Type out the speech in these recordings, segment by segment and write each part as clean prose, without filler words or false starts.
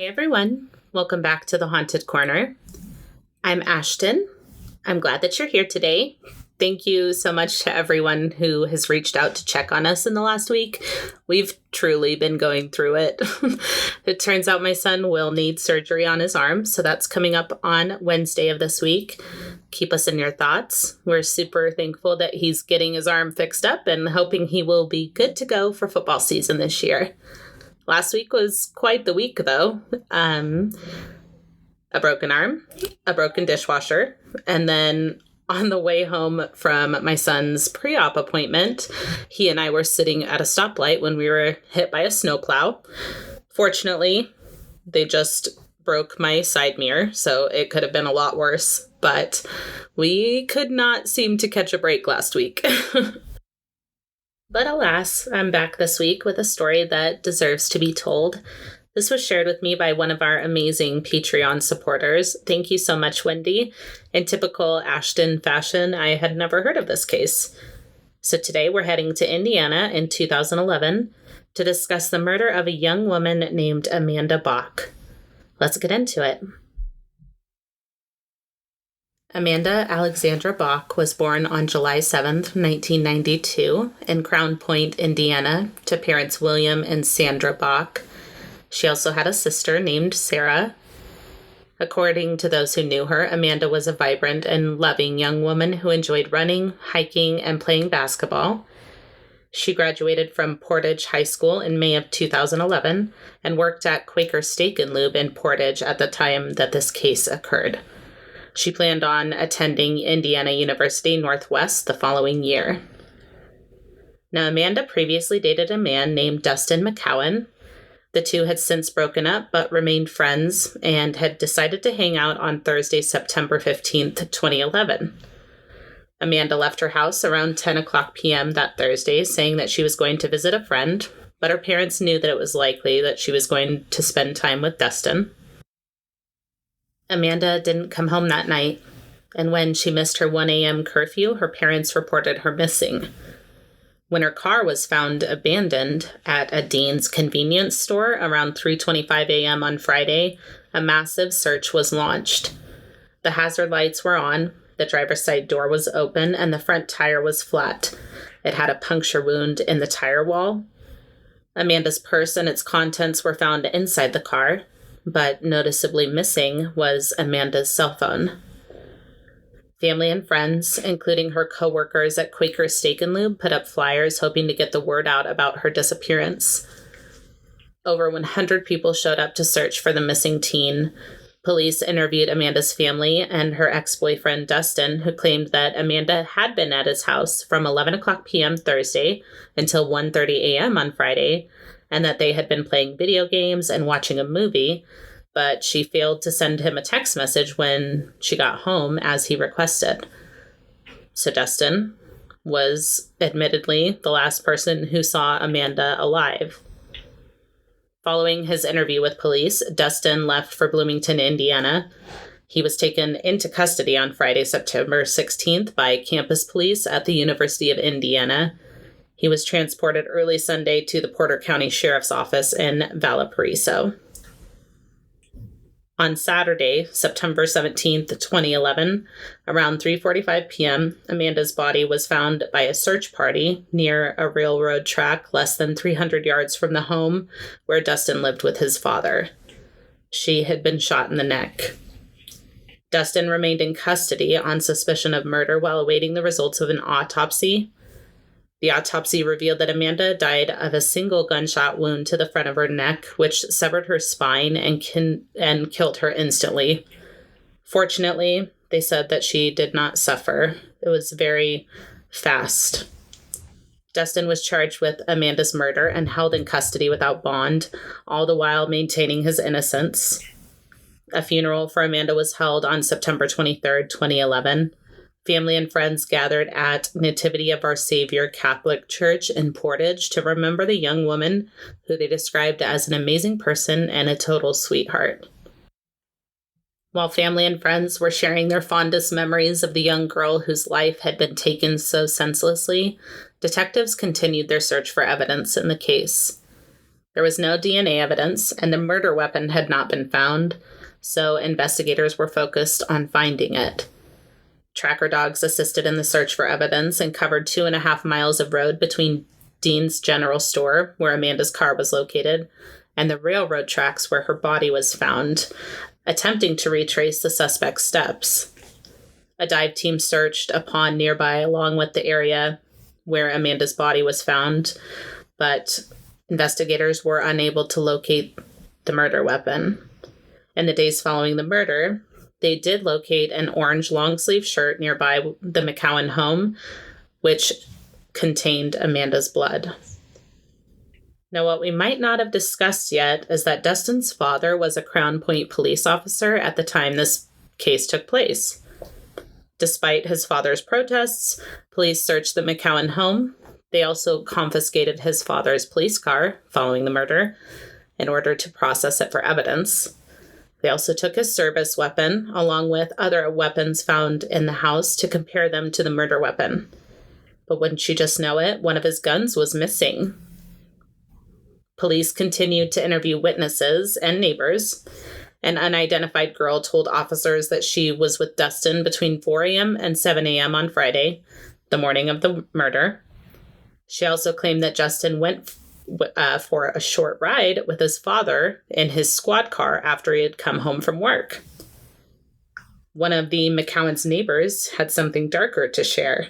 everyone. Welcome back to the Haunted Corner. I'm Ashton. I'm glad that you're here today. Thank you so much to everyone who has reached out to check on us in the last week. We've truly been going through it. It turns out my son will need surgery on his arm, so that's coming up on Wednesday of this week. Keep us in your thoughts. We're super thankful that he's getting his arm fixed up and hoping he will be good to go for football season this year. Last week was quite the week, though. A broken arm, a broken dishwasher, and then on the way home from my son's pre-op appointment, he and I were sitting at a stoplight when we were hit by a snowplow. Fortunately, they just broke my side mirror, so it could have been a lot worse, but we could not seem to catch a break last week. But alas, I'm back this week with a story that deserves to be told. This was shared with me by one of our amazing Patreon supporters. Thank you so much, Wendy. In typical Ashton fashion, I had never heard of this case. So today we're heading to Indiana in 2011 to discuss the murder of a young woman named Amanda Bach. Let's get into it. Amanda Alexandra Bach was born on July 7th, 1992, in Crown Point, Indiana, to parents William and Sandra Bach. She also had a sister named Sarah. According to those who knew her, Amanda was a vibrant and loving young woman who enjoyed running, hiking, and playing basketball. She graduated from Portage High School in May of 2011 and worked at Quaker Steak and Lube in Portage at the time that this case occurred. She planned on attending Indiana University Northwest the following year. Now, Amanda previously dated a man named Dustin McCowan. The two had since broken up but remained friends and had decided to hang out on Thursday, September 15th, 2011. Amanda left her house around 10 o'clock p.m. that Thursday, saying that she was going to visit a friend, but her parents knew that it was likely that she was going to spend time with Dustin. Amanda didn't come home that night, and when she missed her 1 a.m. curfew, her parents reported her missing. When her car was found abandoned at a Dean's convenience store around 3:25 a.m. on Friday, a massive search was launched. The hazard lights were on, the driver's side door was open, and the front tire was flat. It had a puncture wound in the tire wall. Amanda's purse and its contents were found inside the car, but noticeably missing was Amanda's cell phone. Family and friends, including her co-workers at Quaker Steak and Lube, put up flyers hoping to get the word out about her disappearance. Over 100 people showed up to search for the missing teen. Police interviewed Amanda's family and her ex-boyfriend Dustin, who claimed that Amanda had been at his house from 11 o'clock p.m. Thursday until 1:30 a.m. on Friday, and that they had been playing video games and watching a movie, but she failed to send him a text message when she got home as he requested. So Dustin was admittedly the last person who saw Amanda alive. Following his interview with police, Dustin left for Bloomington, Indiana. He was taken into custody on Friday, September 16th by campus police at the University of Indiana. He was transported early Sunday to the Porter County Sheriff's Office in Valparaiso. On Saturday, September 17th, 2011, around 3:45 p.m., Amanda's body was found by a search party near a railroad track less than 300 yards from the home where Dustin lived with his father. She had been shot in the neck. Dustin remained in custody on suspicion of murder while awaiting the results of an autopsy. The autopsy revealed that Amanda died of a single gunshot wound to the front of her neck, which severed her spine and killed her instantly. Fortunately, they said that she did not suffer. It was very fast. Dustin was charged with Amanda's murder and held in custody without bond, all the while maintaining his innocence. A funeral for Amanda was held on September 23rd, 2011. Family and friends gathered at Nativity of Our Savior Catholic Church in Portage to remember the young woman who they described as an amazing person and a total sweetheart. While family and friends were sharing their fondest memories of the young girl whose life had been taken so senselessly, detectives continued their search for evidence in the case. There was no DNA evidence, and the murder weapon had not been found, so investigators were focused on finding it. Tracker dogs assisted in the search for evidence and covered 2.5 miles of road between Dean's General Store, where Amanda's car was located, and the railroad tracks where her body was found, attempting to retrace the suspect's steps. A dive team searched a pond nearby along with the area where Amanda's body was found, but investigators were unable to locate the murder weapon. In the days following the murder, they did locate an orange long-sleeve shirt nearby the McCowan home, which contained Amanda's blood. Now, what we might not have discussed yet is that Dustin's father was a Crown Point police officer at the time this case took place. Despite his father's protests, police searched the McCowan home. They also confiscated his father's police car following the murder in order to process it for evidence. They also took his service weapon, along with other weapons found in the house, to compare them to the murder weapon. But wouldn't you just know it, one of his guns was missing. Police continued to interview witnesses and neighbors. An unidentified girl told officers that she was with Dustin between 4 a.m. and 7 a.m. on Friday, the morning of the murder. She also claimed that Dustin went for a short ride with his father in his squad car after he had come home from work. One of the McCowan's neighbors had something darker to share.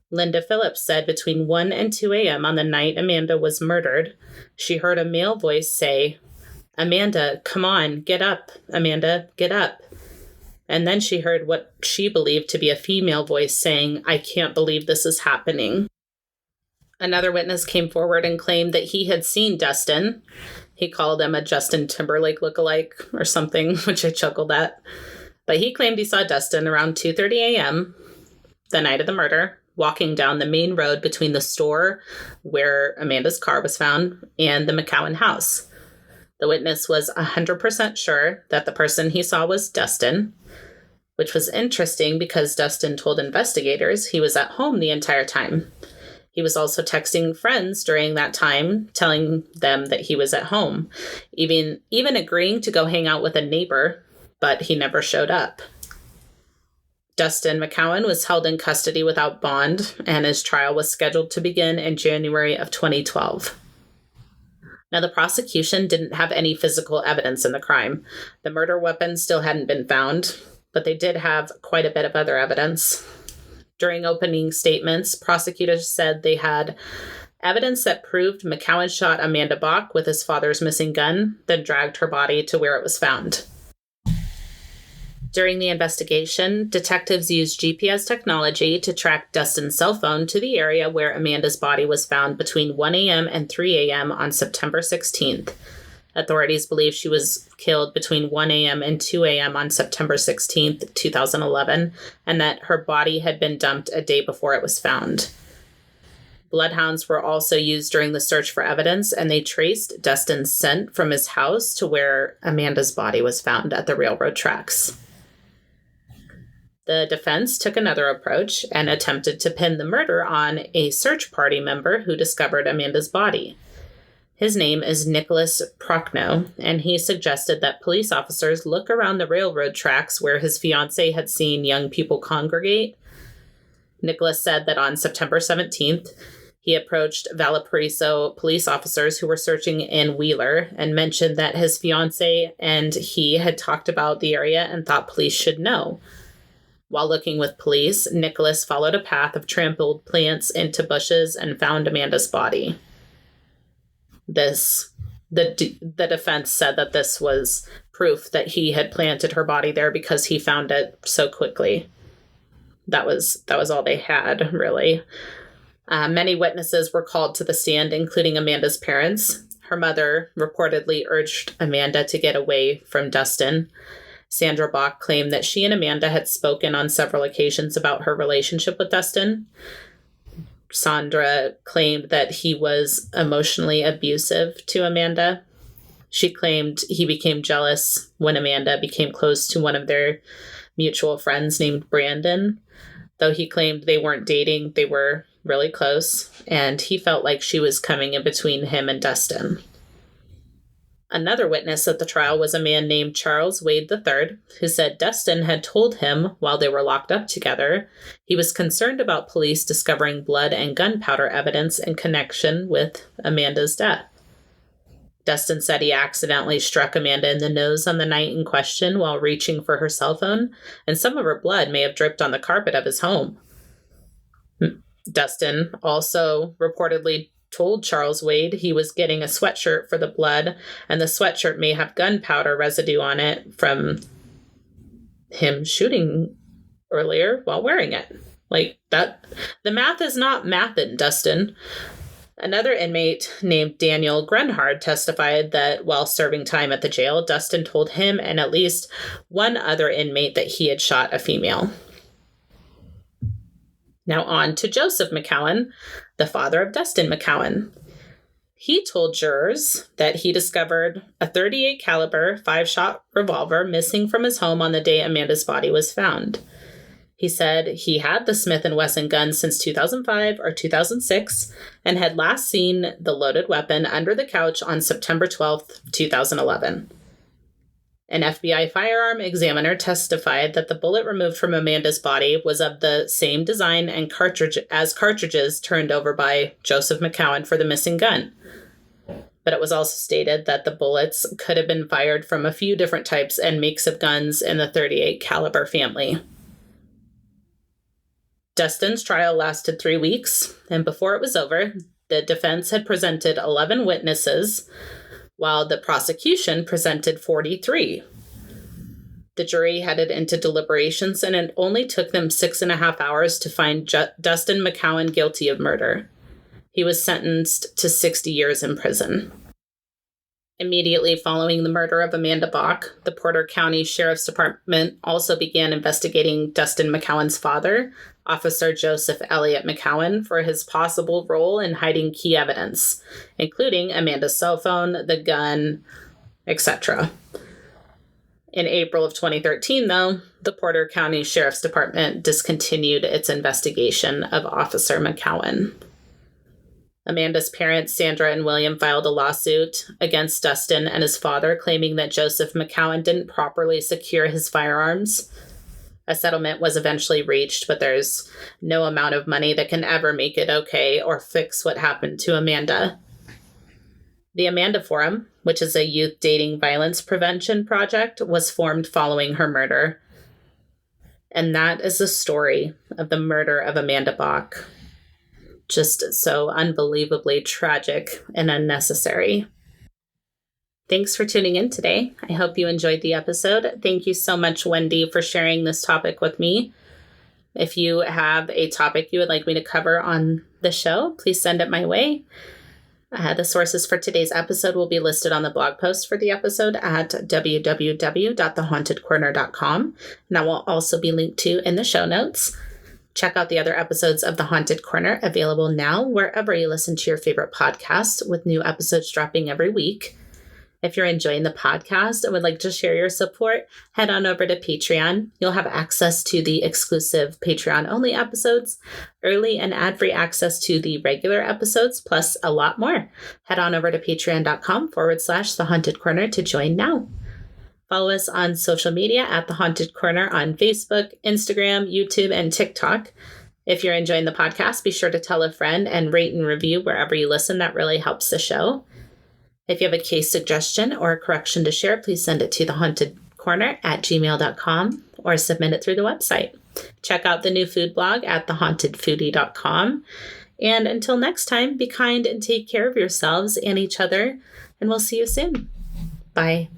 Linda Phillips said between 1 and 2 a.m. on the night Amanda was murdered, she heard a male voice say, "Amanda, come on, get up. Amanda, get up." And then she heard what she believed to be a female voice saying, "I can't believe this is happening." Another witness came forward and claimed that he had seen Dustin. He called him a Justin Timberlake lookalike or something, which I chuckled at. But he claimed he saw Dustin around 2:30 a.m., the night of the murder, walking down the main road between the store where Amanda's car was found and the McCowan house. The witness was 100% sure that the person he saw was Dustin, which was interesting because Dustin told investigators he was at home the entire time. He was also texting friends during that time, telling them that he was at home, even agreeing to go hang out with a neighbor, but he never showed up. Dustin McCowan was held in custody without bond, and his trial was scheduled to begin in January of 2012. Now, the prosecution didn't have any physical evidence in the crime. The murder weapon still hadn't been found, but they did have quite a bit of other evidence. During opening statements, prosecutors said they had evidence that proved McCowan shot Amanda Bach with his father's missing gun, then dragged her body to where it was found. During the investigation, detectives used GPS technology to track Dustin's cell phone to the area where Amanda's body was found between 1 a.m. and 3 a.m. on September 16th. Authorities believe she was killed between 1 a.m. and 2 a.m. on September 16th, 2011, and that her body had been dumped a day before it was found. Bloodhounds were also used during the search for evidence, and they traced Dustin's scent from his house to where Amanda's body was found at the railroad tracks. The defense took another approach and attempted to pin the murder on a search party member who discovered Amanda's body. His name is Nicholas Prochnow, and he suggested that police officers look around the railroad tracks where his fiancée had seen young people congregate. Nicholas said that on September 17th, he approached Valparaiso police officers who were searching in Wheeler and mentioned that his fiancée and he had talked about the area and thought police should know. While looking with police, Nicholas followed a path of trampled plants into bushes and found Amanda's body. The defense said that this was proof that he had planted her body there because he found it so quickly. That was all they had, really. Many witnesses were called to the stand, including Amanda's parents. Her mother reportedly urged Amanda to get away from Dustin. Sandra Bach claimed that she and Amanda had spoken on several occasions about her relationship with Dustin. Sandra claimed that he was emotionally abusive to Amanda. She claimed he became jealous when Amanda became close to one of their mutual friends named Brandon. Though he claimed they weren't dating, they were really close, and he felt like she was coming in between him and Dustin. Another witness at the trial was a man named Charles Wade III, who said Dustin had told him while they were locked up together he was concerned about police discovering blood and gunpowder evidence in connection with Amanda's death. Dustin said he accidentally struck Amanda in the nose on the night in question while reaching for her cell phone, and some of her blood may have dripped on the carpet of his home. Dustin also reportedly told Charles Wade he was getting a sweatshirt for the blood, and the sweatshirt may have gunpowder residue on it from him shooting earlier while wearing it. Like that, the math is not mathin', Dustin. Another inmate named Daniel Grunhard testified that while serving time at the jail, Dustin told him and at least one other inmate that he had shot a female. Now on to Joseph McCowan, the father of Dustin McCowan. He told jurors that he discovered a .38 caliber 5-shot revolver missing from his home on the day Amanda's body was found. He said he had the Smith & Wesson gun since 2005 or 2006 and had last seen the loaded weapon under the couch on September 12, 2011. An FBI firearm examiner testified that the bullet removed from Amanda's body was of the same design and cartridges turned over by Joseph McCowan for the missing gun. But it was also stated that the bullets could have been fired from a few different types and makes of guns in the .38 caliber family. Dustin's trial lasted 3 weeks, and before it was over, the defense had presented 11 witnesses, while the prosecution presented 43. The jury headed into deliberations, and it only took them 6.5 hours to find Dustin McCowan guilty of murder. He was sentenced to 60 years in prison. Immediately following the murder of Amanda Bach, the Porter County Sheriff's Department also began investigating Dustin McCowan's father, Officer Joseph Elliott McCowan, for his possible role in hiding key evidence, including Amanda's cell phone, the gun, etc. In April of 2013, though, the Porter County Sheriff's Department discontinued its investigation of Officer McCowan. Amanda's parents, Sandra and William, filed a lawsuit against Dustin and his father, claiming that Joseph McCowan didn't properly secure his firearms. A settlement was eventually reached, but there's no amount of money that can ever make it okay or fix what happened to Amanda. The Amanda Forum, which is a youth dating violence prevention project, was formed following her murder. And that is the story of the murder of Amanda Bach. Just so unbelievably tragic and unnecessary. Thanks for tuning in today. I hope you enjoyed the episode. Thank you so much, Wendy, for sharing this topic with me. If you have a topic you would like me to cover on the show, please send it my way. The sources for today's episode will be listed on the blog post for the episode at www.thehauntedcorner.com, and that will also be linked to in the show notes. Check out the other episodes of The Haunted Corner, available now wherever you listen to your favorite podcasts, with new episodes dropping every week. If you're enjoying the podcast and would like to share your support, head on over to Patreon. You'll have access to the exclusive Patreon-only episodes, early and ad-free access to the regular episodes, plus a lot more. Head on over to patreon.com/The Haunted Corner to join now. Follow us on social media at The Haunted Corner on Facebook, Instagram, YouTube, and TikTok. If you're enjoying the podcast, be sure to tell a friend and rate and review wherever you listen. That really helps the show. If you have a case suggestion or a correction to share, please send it to thehauntedcorner@gmail.com or submit it through the website. Check out the new food blog at thehauntedfoodie.com. And until next time, be kind and take care of yourselves and each other, and we'll see you soon. Bye.